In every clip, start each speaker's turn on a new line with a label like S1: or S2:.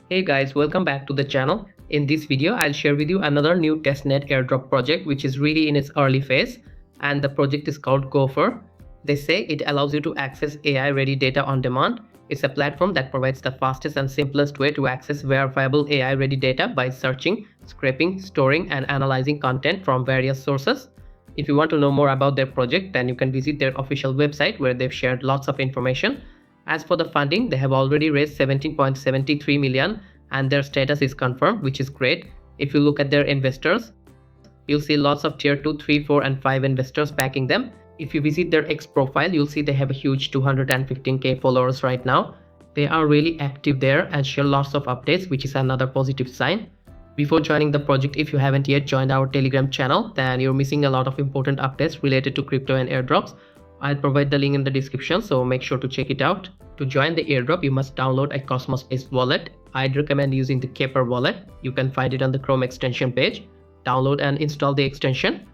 S1: Hey guys, welcome back to the channel. In this video, I'll share with you another new testnet airdrop project which is really in its early phase, and the project is called Gopher. They say it allows you to access AI ready data on demand. It's a platform that provides the fastest and simplest way to access verifiable AI ready data by searching, scraping, storing and analyzing content from various sources. If you want to know more about their project, then you can visit their official website where they've shared lots of information. As for the funding, they have already raised 17.73 million and their status is confirmed, which is great. If you look at their investors, you'll see lots of tier 2, 3, 4 and 5 investors backing them. If you visit their X profile, you'll see they have a huge 215k followers right now. They are really active there and share lots of updates, which is another positive sign. Before joining the project, if you haven't yet joined our Telegram channel, then you're missing a lot of important updates related to crypto and airdrops. I'll provide the link in the description, so make sure to check it out. To join the airdrop, you must download a Cosmos-based wallet. I'd recommend using the Gopher wallet. You can find it on the Chrome extension page. Download and install the extension.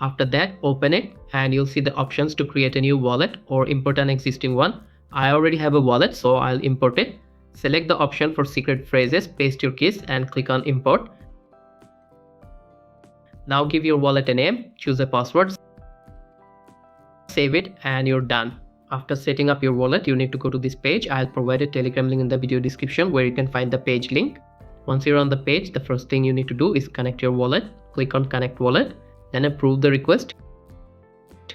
S1: After that, open it and you'll see the options to create a new wallet or import an existing one. I already have a wallet, so I'll import it. Select the option for secret phrases, paste your keys and click on import. Now give your wallet a name, choose a password, save it and you're done. After setting up your wallet, you need to go to this page. I'll provide a Telegram link in the video description where you can find the page link. Once you're on the page, the first thing you need to do is connect your wallet. Click on connect wallet, then approve the request.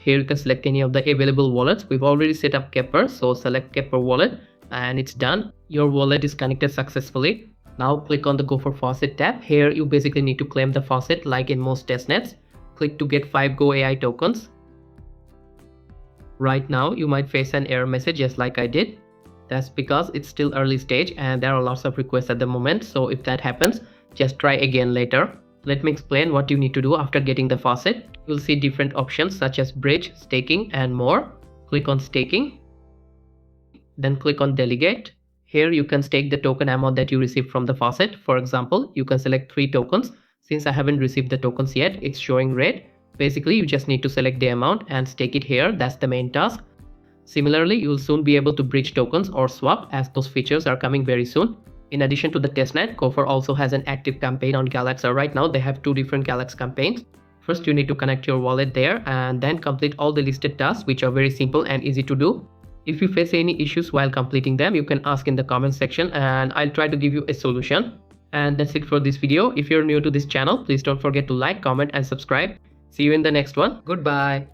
S1: Here you can select any of the available wallets. We've already set up Gopher, so select Gopher wallet and it's done. Your wallet is connected successfully. Now click on the Gopher Faucet tab. Here you basically need to claim the faucet like in most testnets. Click to get 5 Go AI tokens. Right now you might face an error message just like I did. That's because it's still early stage and there are lots of requests at the moment, so if that happens, just try again later. Let me explain what you need to do after getting the faucet. You'll see different options such as bridge, staking and more. Click on staking, then click on delegate. Here you can stake the token amount that you received from the faucet. For example, you can select 3 tokens. Since I haven't received the tokens yet, it's showing red. Basically, you just need to select the amount and stake it here. That's the main task. Similarly, you'll soon be able to bridge tokens or swap, as those features are coming very soon. In addition to the testnet, Gopher also has an active campaign on Galaxy. Right now, they have 2 different Galaxy campaigns. First, you need to connect your wallet there and then complete all the listed tasks, which are very simple and easy to do. If you face any issues while completing them, you can ask in the comment section and I'll try to give you a solution. And that's it for this video. If you're new to this channel, please don't forget to like, comment and subscribe. See you in the next one. Goodbye.